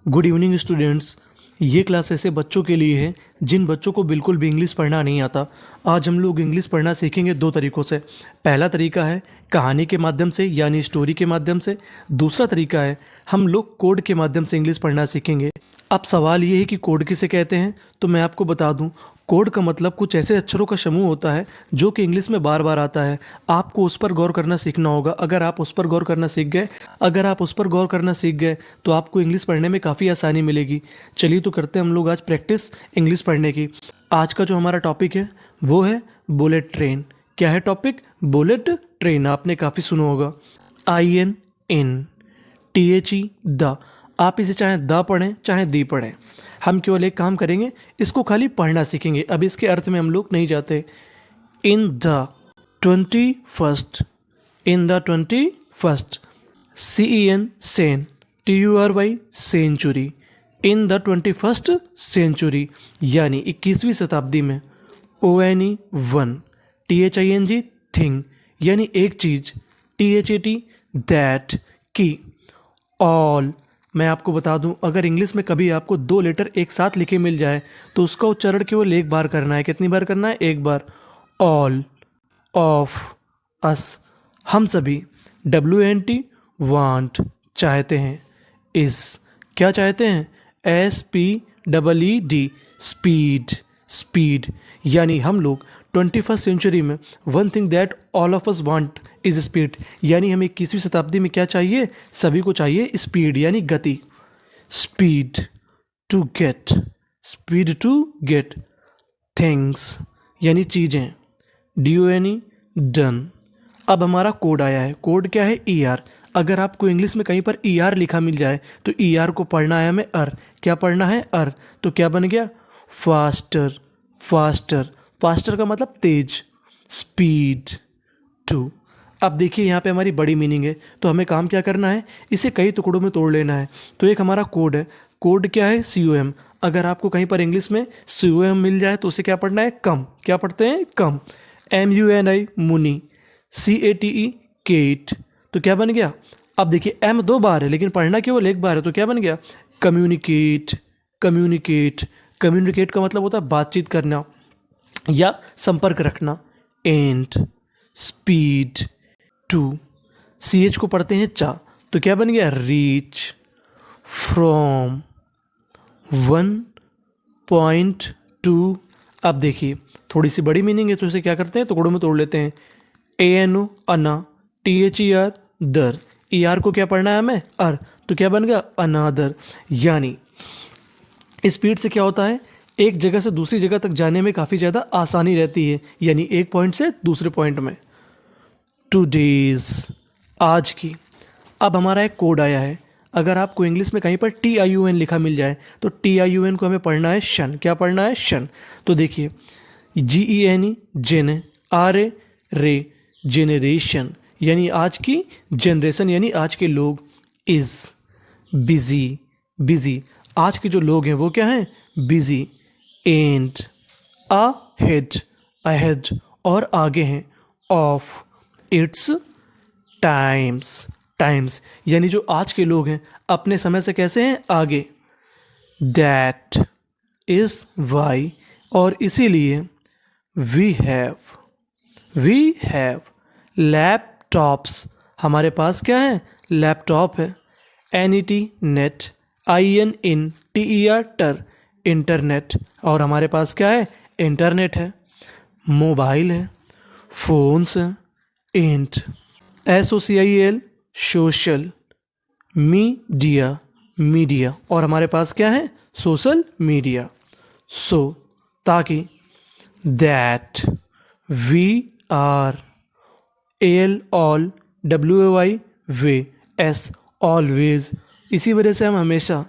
Good evening students. ये class ऐसे बच्चों के लिए है जिन बच्चों को बिल्कुल भी इंग्लिश पढ़ना नहीं आता। आज हम लोग इंग्लिश पढ़ना सीखेंगे दो तरीक़ों से। पहला तरीका है कहानी के माध्यम से यानी स्टोरी के माध्यम से। दूसरा तरीका है हम लोग कोड के माध्यम से इंग्लिश पढ़ना सीखेंगे। अब सवाल ये है कि कोड किसे कहते हैं, तो मैं आपको बता दूं। कोड का मतलब कुछ ऐसे अक्षरों का समूह होता है जो कि इंग्लिश में बार बार आता है। आपको उस पर गौर करना सीखना होगा। अगर आप उस पर गौर करना सीख गए तो आपको इंग्लिश पढ़ने में काफ़ी आसानी मिलेगी। चलिए तो करते हैं हम लोग आज प्रैक्टिस इंग्लिश पढ़ने की। आज का जो हमारा टॉपिक है वो है बुलेट ट्रेन। क्या है टॉपिक? Bullet train. आपने काफ़ी सुना होगा। IN the. आप इसे चाहे द पढ़ें चाहे दी पढ़ें। हम केवल एक काम करेंगे, इसको खाली पढ़ना सीखेंगे। अब इसके अर्थ में हम लोग नहीं जाते। In the 21st, in the 21st, CEN सेन, TURY century, in the 21st century यानी 21वीं शताब्दी में। ONE वन, THING थिंग यानी एक चीज़, THAT दैट की। ऑल, मैं आपको बता दूं, अगर इंग्लिश में कभी आपको दो लेटर एक साथ लिखे मिल जाए तो उसका उच्चारण केवल एक बार करना है। कितनी बार करना है? एक बार। ऑल, ऑफ, अस, हम सभी। WANT वांट, चाहते हैं। इस, क्या चाहते हैं? SPEED स्पीड, स्पीड यानी हम लोग 21st सेंचुरी में one thing that all of us want is speed यानी हमें 21वीं शताब्दी में क्या चाहिए? सभी को चाहिए स्पीड यानी गति। Speed to get, speed to get things यानी चीज़ें। DONE done. अब हमारा कोड आया है। कोड क्या है? ER। अगर आपको इंग्लिश में कहीं पर ER लिखा मिल जाए तो ER को पढ़ना है हमें अर। क्या पढ़ना है? अर। तो क्या बन गया? Faster, faster. फास्टर का मतलब तेज। Speed to. अब देखिए यहाँ पे हमारी बड़ी मीनिंग है, तो हमें काम क्या करना है? इसे कई टुकड़ों में तोड़ लेना है। तो एक हमारा कोड है। कोड क्या है? COM। अगर आपको कहीं पर इंग्लिश में COM मिल जाए तो उसे क्या पढ़ना है? कम। क्या पढ़ते हैं? कम। MUNI मुनी, CATE केट। तो क्या बन गया? अब देखिए M दो बार है लेकिन पढ़ना केवल एक बार है, तो क्या बन गया? Communicate, communicate. कम्युनिकेट का मतलब होता है बातचीत करना या संपर्क रखना। And, speed to. CH को पढ़ते हैं चा, तो क्या बन गया? रीच। फ्रॉम, 1.2। अब देखिए थोड़ी सी बड़ी मीनिंग है तो इसे क्या करते हैं? टुकड़ों में तोड़ लेते हैं। ANO अना, THER दर। ER को क्या पढ़ना है हमें? अर। तो क्या बन गया? अनादर यानी स्पीड से क्या होता है? एक जगह से दूसरी जगह तक जाने में काफ़ी ज़्यादा आसानी रहती है, यानी एक पॉइंट से दूसरे पॉइंट में। टूडेज, आज की। अब हमारा एक कोड आया है। अगर आपको इंग्लिश में कहीं पर TIUN लिखा मिल जाए तो TIUN को हमें पढ़ना है शन। क्या पढ़ना है? शन। तो देखिए GENE जेन, RA रे, जेनरेशन यानी आज की जनरेशन यानी आज के लोग। Is, busy, busy. आज के जो लोग हैं वो क्या हैं? बिजी। एंड, अहेड, अहेड और आगे हैं। ऑफ, इट्स टाइम्स, टाइम्स यानी जो आज के लोग हैं अपने समय से कैसे हैं? आगे। दैट इज वाई और इसीलिए वी हैव लैपटॉप्स। हमारे पास क्या है? लैपटॉप है। NET नेट, INN टर, इंटरनेट। और हमारे पास क्या है? इंटरनेट है। मोबाइल है, फोन्स हैं। And, SOCIAL social, media, media. और हमारे पास क्या है? Social media. सो, ताकि। That, we are, AL all, WAY way, S always. इसी वजह से हम हमेशा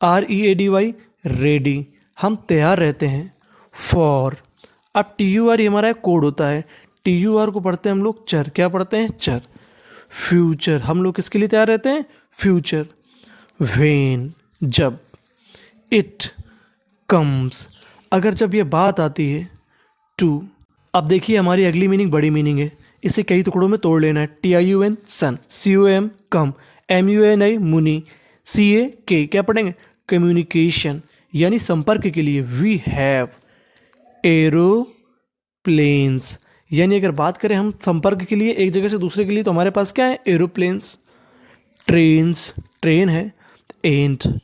READY रेडी, हम तैयार रहते हैं। फॉर, अब TUR ये हमारा एक कोड होता है। TUR को पढ़ते हैं हम लोग चर। क्या पढ़ते हैं? चर। फ्यूचर, हम लोग किसके लिए तैयार रहते हैं? फ्यूचर। वेन, जब। इट कम्स, अगर जब ये बात आती है। टू। अब देखिए हमारी अगली मीनिंग बड़ी मीनिंग है। इसे कई टुकड़ों में तोड़ लेना है। TIUN सन, COM कम, MUNI मुनी, CAK क्या पढ़ेंगे, कम्युनिकेशन यानी संपर्क के लिए। वी हैव एरोप्लेन्स, यानी अगर बात करें हम संपर्क के लिए एक जगह से दूसरे के लिए, तो हमारे पास क्या है, एरोप्लेन्स। ट्रेन्स, ट्रेन है। एंड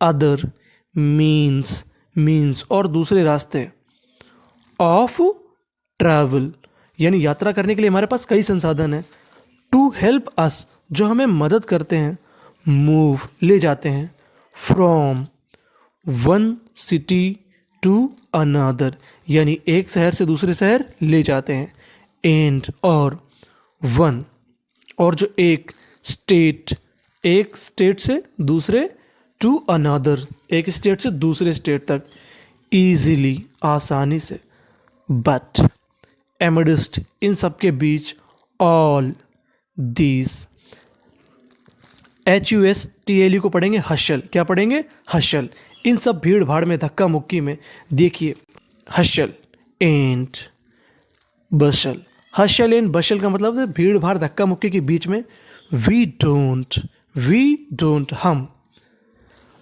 अदर मीन्स और दूसरे रास्ते। ऑफ ट्रैवल यानी यात्रा करने के लिए हमारे पास कई संसाधन हैं। टू हेल्प अस जो हमें मदद करते हैं। मूव ले जाते हैं। From one city to another यानी एक शहर से दूसरे शहर ले जाते हैं। एंड और वन और जो एक स्टेट से दूसरे, टू अनदर एक स्टेट से दूसरे स्टेट तक, ईजिली आसानी से। बट एमिडिस्ट इन सब के बीच, ऑल दीज HUSTLE को पढ़ेंगे हशल। क्या पढ़ेंगे, हशल। इन सब भीड़ भाड़ में, धक्का मुक्की में, देखिए हशल एंड बशल। हशल एंड बशल का मतलब है भीड़ भाड़ धक्का मुक्की के बीच में। वी डोंट हम।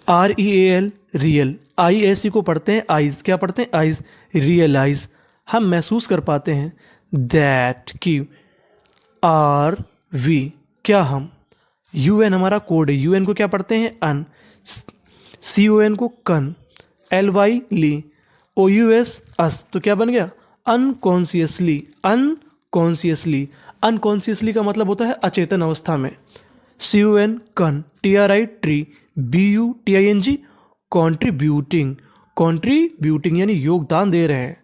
REAL real. ISE को पढ़ते हैं आइज। क्या पढ़ते हैं, आइज। रियलाइज हम महसूस कर पाते हैं। दैट की RV क्या हम। UN हमारा कोड है। UN को क्या पढ़ते हैं, अन। CON को कन। LY ली। OUS अस तो क्या बन गया, अनकॉन्शियसली। अनकॉन्शियसली का मतलब होता है अचेतन अवस्था में। CON कन। TRI tree. BUTING कॉन्ट्रीब्यूटिंग यानी योगदान दे रहे हैं।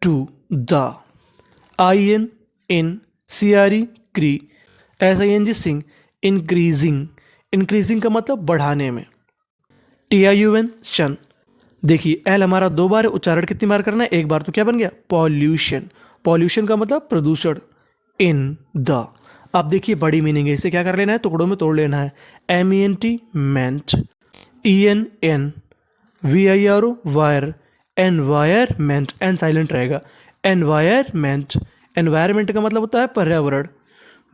To the. IN in. CRE क्री। SING sing. इंक्रीजिंग का मतलब बढ़ाने में। TIUN शन। देखिए L हमारा 2 बार है, उच्चारण कितनी बार करना है, 1 बार, तो क्या बन गया, पॉल्यूशन का मतलब प्रदूषण। In the. अब देखिए बड़ी मीनिंग है, इसे क्या कर लेना है, टुकड़ों में तोड़ लेना है। MENT मेंट। ENN VIRO वायर। एनवायरमेंट, एन साइलेंट रहेगा। एनवायरमेंट का मतलब होता है पर्यावरण।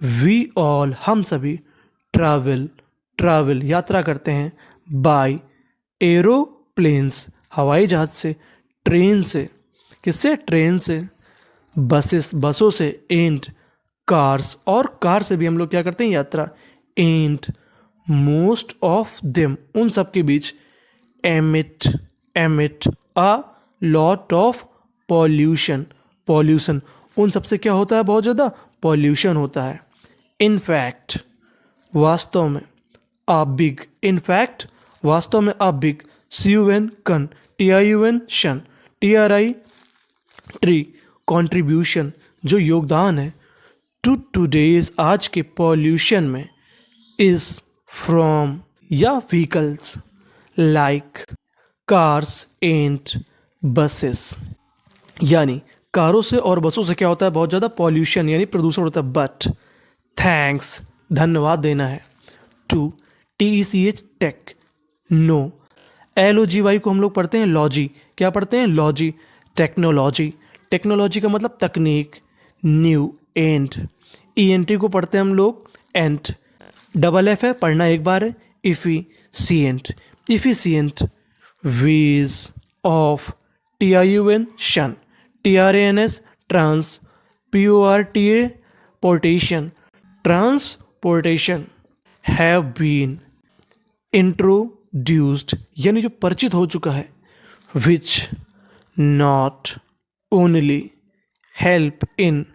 वी ऑल हम सभी। ट्रैवल यात्रा करते हैं। बाय एरोप्लेन्स हवाई जहाज से। ट्रेन से, किससे, ट्रेन से। बसों से। एंड कार्स और कार से भी हम लोग क्या करते हैं, यात्रा। एंड मोस्ट ऑफ देम उन सब के बीच। Emit a lot of pollution उन सबसे क्या होता है, बहुत ज़्यादा पॉल्यूशन होता है। इनफैक्ट वास्तव में। वास्तव में। CUN कन। TIUN शन। TRI tree. कंट्रीब्यूशन जो योगदान है। टुडेज आज के पॉल्यूशन में। इज फ्रॉम या vehicles like cars and buses यानी कारों से और बसों से क्या होता है, बहुत ज़्यादा पॉल्यूशन यानी प्रदूषण होता है। बट थैंक्स धन्यवाद देना है। To TECH tech no. LOGY को हम लोग पढ़ते हैं लॉजी। क्या पढ़ते हैं, लॉजी। टेक्नोलॉजी का मतलब तकनीक। New and. ENT को पढ़ते हैं हम लोग एंट। FF है, पढ़ना एक बार है। Efficient ways of. TIUN शन। TRANS ट्रांस। PORTA transportation. Have been introduced यानी जो परिचित हो चुका है। Which not only help in